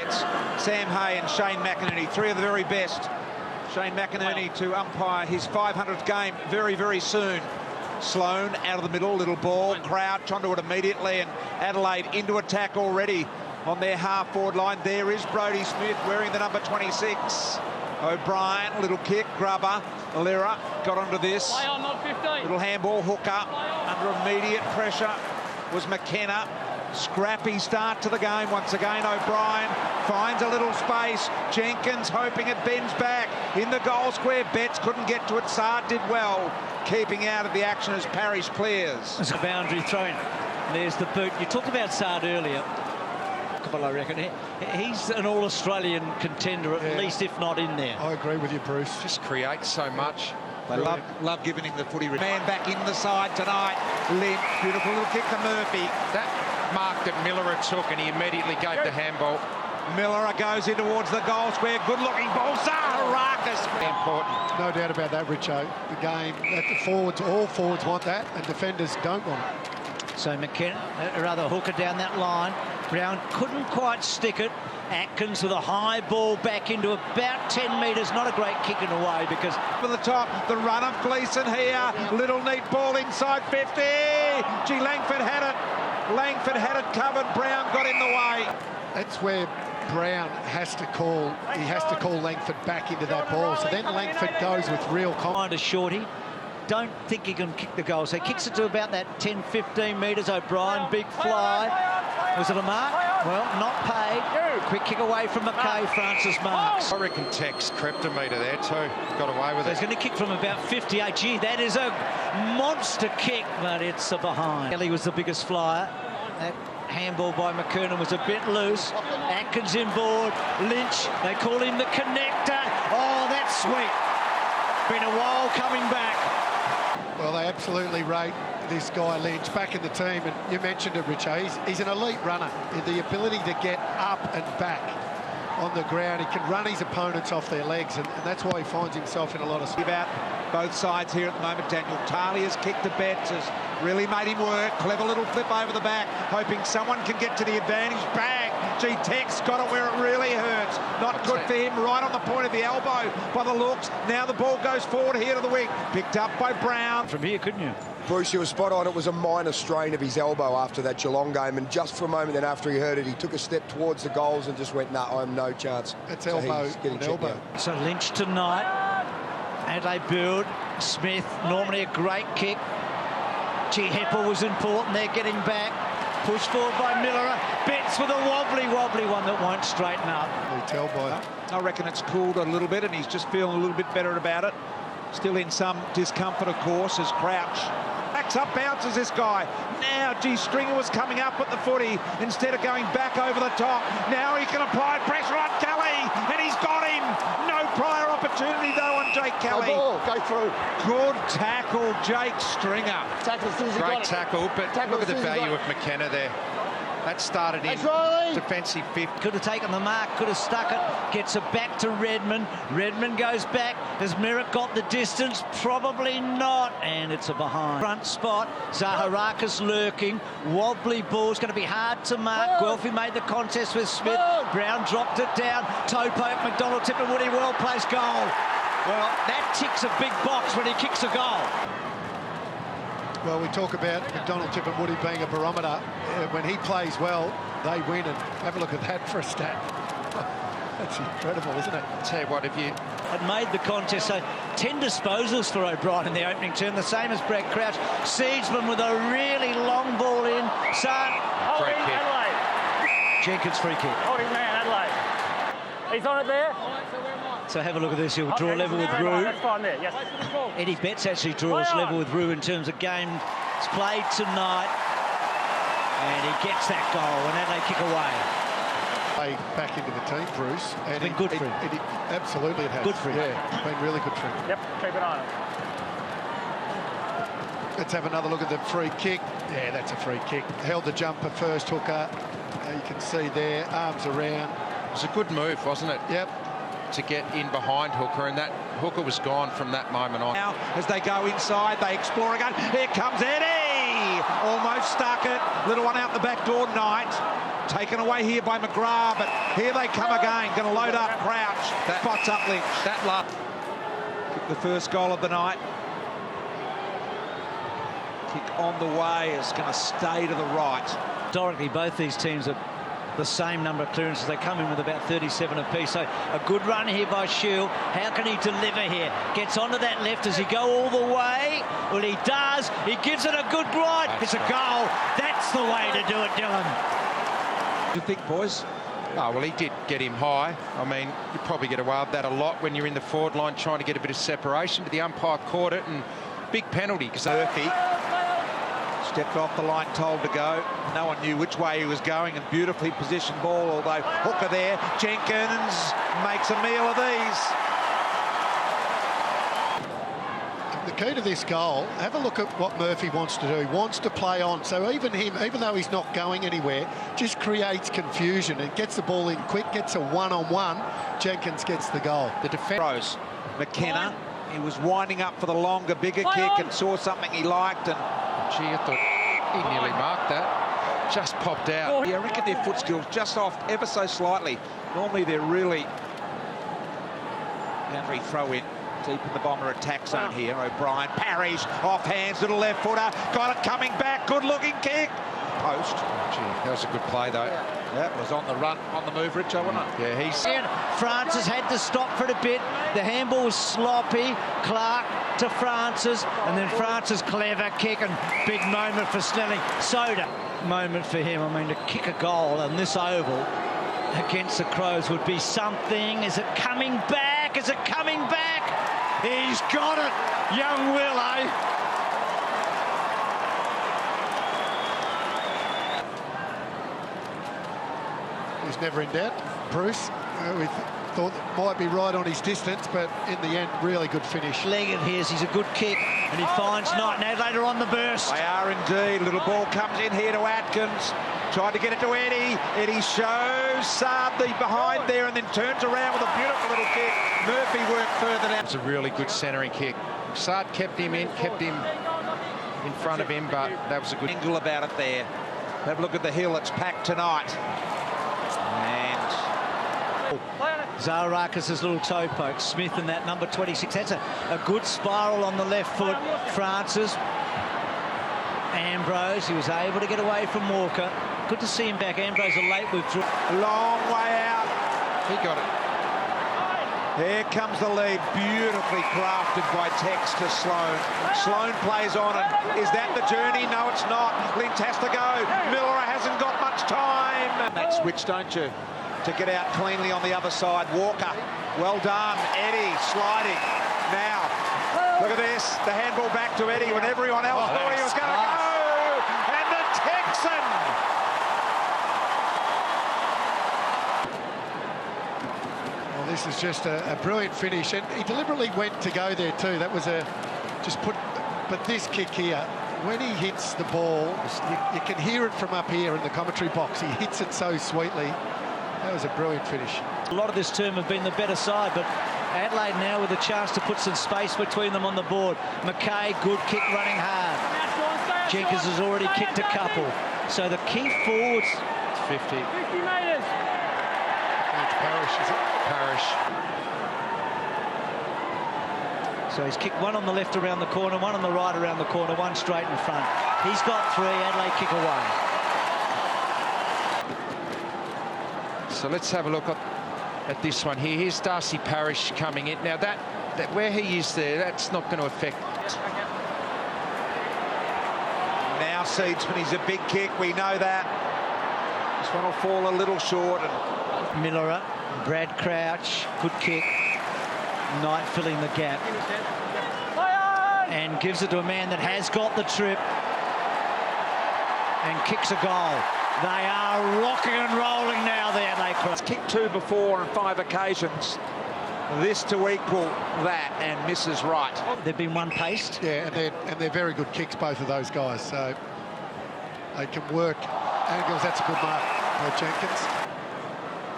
It's Sam Hay and Shane McInerney, three of the very best. Shane McInerney to umpire his 500th game very, very soon. Sloane out of the middle, little ball, Crouch onto it immediately, and Adelaide into attack already on their half-forward line. There is Brodie Smith wearing the number 26. O'Brien, little kick, grubber. Alira got onto this. Little handball, hooker. Under immediate pressure was McKenna. Scrappy start to the game once again. O'Brien finds a little space. Jenkins hoping it bends back in the goal square. Betts couldn't get to it. Sard did well, keeping out of the action as Parrish clears. It's a boundary thrown. There's the boot. You talked about Sard earlier. I reckon he's an all-Australian contender, at least, if not in there. I agree with you, Bruce. Just creates so much. They love giving him the footy. Man back in the side tonight. Lynch, beautiful little kick to Murphy. That mark that Miller took, and he immediately gave the handball. Miller goes in towards the goal square. Good-looking ball. Zaharakis. Important. No doubt about that, Richo. The game, that the forwards, all forwards want that, and defenders don't want it. So McKenna, rather hooker down that line. Brown couldn't quite stick it. Atkins with a high ball back into about 10 metres. Not a great kick in a way because... For the top, the run of Gleeson here. Little neat ball inside 50. Gee, Langford had it. Langford had it covered. Brown got in the way. That's where Brown has to call. He has to call Langford back into that ball. So then Langford goes with real confidence. Kind of shorty. Don't think he can kick the goal. So he kicks it to about that 10-15 metres. O'Brien, big fly. Was it a mark? Well, not paid. Quick kick away from McKay. Francis marks. I reckon Tex crept a metre there too. Got away with So it. he's going to kick from about 58. Gee, that is a monster kick, but it's a behind. Kelly was the biggest flyer. That handball by McKernan was a bit loose. Atkins inboard. Lynch, they call him the connector. Oh, that's sweet. Been a while coming back. Well, they absolutely rate this guy Lynch back in the team, and you mentioned it, Richo. He's an elite runner. The ability to get up and back on the ground. He can run his opponents off their legs, and that's why he finds himself in a lot of... About both sides here at the moment. Daniel Talia's kick to Betts has really made him work. Clever little flip over the back, hoping someone can get to the advantage. Bang! Gee, Tex got it where it really hurts. Not good for him, right on the point of the elbow by the looks. Now the ball goes forward here to the wing. Picked up by Brown. From here, couldn't you? Bruce, you were spot on. It was a minor strain of his elbow after that Geelong game, and just for a moment then after he heard it, he took a step towards the goals and just went, nah, I'm no chance. That's so elbow, he's getting elbow. So Lynch tonight. Adelaide build. Smith, normally a great kick. Gee, Heppel was important. They're getting back. Pushed forward by Miller. Betts with a wobbly one that won't straighten up. Tell by. I reckon it's cooled a little bit and he's just feeling a little bit better about it. Still in some discomfort, of course, as Crouch backs up, bounces this guy. Now, gee, Stringer was coming up at the footy instead of going back over the top. Now he can apply pressure on Kelly, and he's got him. No prior opportunity, though, on Jake Kelly. Go through. Good tackle, Jake Stringer. Great tackle, but look at the value of McKenna there. That started in defensive fifth. Could have taken the mark, could have stuck it. Gets it back to Redmond. Redmond goes back. Has Merritt got the distance? Probably not. And it's a behind. Front spot. Zaharakis lurking. Wobbly ball. It's going to be hard to mark. Guelphy made the contest with Smith. Brown dropped it down. Toe poke. McDonald tip and Woody. Well-placed goal. Well, that ticks a big box when he kicks a goal. Well, we talk about McDonald, Tip and Woody being a barometer. When he plays well, they win. And have a look at that for a stat. That's incredible, isn't it? I'll tell you what, if you... Had made the contest, so 10 disposals for O'Brien in the opening term, the same as Brett Crouch. Siegesman with a really long ball in. Free kick. Adelaide. Jenkins free kick. Holding man, Adelaide. He's on it there. So have a look at this. He'll draw level with Rue. That's fine there, yes. Eddie Betts actually draws level with Rue in terms of games played tonight. And he gets that goal, and Adelaide kick away. Back into the team, Bruce. It's been good for him. Absolutely it has. Good for him. Yeah, it's been really good for him. Yep, keep an eye on it. Let's have another look at the free kick. Yeah, that's a free kick. Held the jumper first, hooker. You can see there, arms around. It was a good move, wasn't it? Yep. To get in behind Hooker, and that Hooker was gone from that moment on. Now, as they go inside, they explore again. Here comes Eddie! Almost stuck it. Little one out the back door, Knight. Taken away here by McGrath, but here they come again. Going to load up Crouch. Spots up Lynch. That last. The first goal of the night. Kick on the way is going to stay to the right. Historically, both these teams are the same number of clearances. They come in with about 37 apiece. So a good run here by Shield. How can he deliver here? Gets onto that left. Does he go all the way? Well, he does. He gives it a good glide. It's a goal. That's the way to do it, Dylan. What do you think, boys? Oh, well, he did get him high. I mean, you probably get away with that a lot when you're in the forward line trying to get a bit of separation, but the umpire caught it, and big penalty because Murphy stepped off the line, told to go. No one knew which way he was going, and beautifully positioned ball, although hooker there. Jenkins makes a meal of these. The key to this goal, have a look at what Murphy wants to do. He wants to play on. So even him, even though he's not going anywhere, just creates confusion and gets the ball in quick, gets a one-on-one. Jenkins gets the goal. the defence. McKenna, he was winding up for the longer, bigger kick and saw something he liked. And Gee, I thought he nearly marked that. Just popped out. yeah, I reckon their foot skills just off ever so slightly. Normally they're really boundary throw in. Deep in the Bomber attack zone here. O'Brien parries off hands to the left footer. Got it coming back. Good looking kick. Post. Gee, that was a good play, though. That was on the run, on the move, Richo, wasn't it? Yeah, he's... Francis had to stop for it a bit. The handball was sloppy. Clark to Francis, and then Francis clever kick and big moment for Snelling. Soda moment for him. I mean, to kick a goal on this oval against the Crows would be something. Is it coming back? Is it coming back? He's got it, young Will, eh? He's never in doubt. Bruce, we thought that might be right on his distance, but in the end, really good finish. Leg of his, he's a good kick, and he finds Knight and Adelaide are on the burst. They are indeed. Little ball comes in here to Atkins. Tried to get it to Eddie. Eddie shows Saab the behind there and then turns around with a beautiful little kick. Murphy worked further down. It's a really good centering kick. Saad kept him in front of him, but that was a good Angle about it there. Have a look at the hill. It's packed tonight. And Zaharakis' little toe poke. Smith in that number 26. That's a good spiral on the left foot. Francis. Ambrose, he was able to get away from Walker. Good to see him back. Ambrose a late withdrawal. long way out. He got it. Here comes the lead, beautifully crafted by Tex to Sloane. Sloane plays on, and is that the journey? No, it's not. Lynch has to go. Miller hasn't got much time. That switch, don't you? To get out cleanly on the other side. Walker, well done. Eddie sliding. Now, look at this. The handball back to Eddie when everyone else thought he was going to go. And the Texan. This is just a brilliant finish, and he deliberately went to go there too. That was but this kick here, when he hits the ball, you can hear it from up here in the commentary box. He hits it so sweetly. That was a brilliant finish. A lot of this term have been the better side, but Adelaide now with a chance to put some space between them on the board. McKay, good kick, running hard. Jenkins has already kicked a couple. So the key forwards... 50. 50 metres. It's Parrish, is it? Parrish. So he's kicked one on the left around the corner, one on the right around the corner, one straight in front. He's got three. Adelaide kick away. So let's have a look at this one here. Here's Darcy Parrish coming in. Now that where he is there, that's not going to affect. Now Seedsman, he's a big kick, we know that. This one will fall a little short. And Miller, Brad Crouch, good kick. Knight filling the gap. And gives it to a man that has got the trip. And kicks a goal. They are rocking and rolling now, the Adelaide Crows. kicked two before on 5 occasions. This to equal that, and misses right. They've been one paced. Yeah, and they're very good kicks, both of those guys. So they can work angles. That's a good mark by Jenkins.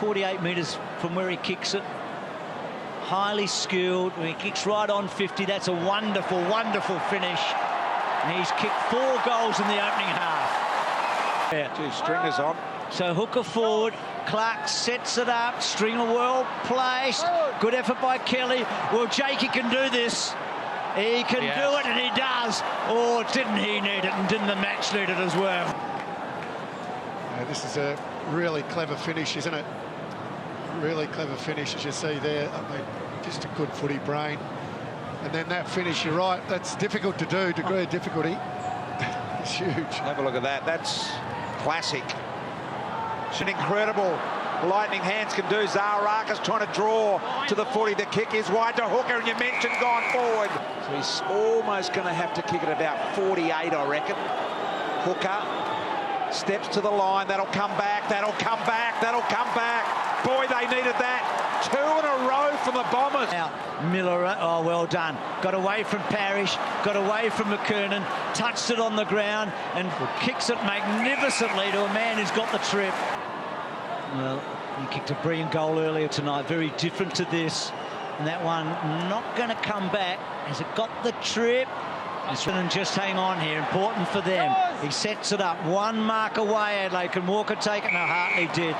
48 metres from where he kicks it. Highly skilled. When he kicks right on 50, that's a wonderful, wonderful finish. And he's kicked 4 goals in the opening half. Yeah. 2 stringers on. So hooker forward, Clark sets it up, Stringer well placed, good effort by Kelly. Well, Jakey can do this. He can do it, and he does. Or didn't he need it, and didn't the match need it as well? Yeah, this is a really clever finish, isn't it? Really clever finish, as you see there. I mean, just a good footy brain. And then that finish, you're right, that's difficult to do, degree of difficulty. It's huge. Have a look at that. That's classic. It's an incredible lightning hands can do. Zaharakis trying to draw to the footy. The kick is wide to hooker, and you mentioned gone forward. So he's almost going to have to kick it about 48, I reckon. Hooker steps to the line. That'll come back. That'll come back. That'll come back. Boy, they needed that. 2 in a row from the Bombers. Now, Miller, oh, well done. Got away from Parrish, got away from McKernan, touched it on the ground and kicks it magnificently to a man who's got the trip. Well, he kicked a brilliant goal earlier tonight, very different to this. And that one not going to come back. Has it got the trip? And just hang on here, important for them. He sets it up, 1 mark away, Adelaide. Can Walker take it? No, Hartley did.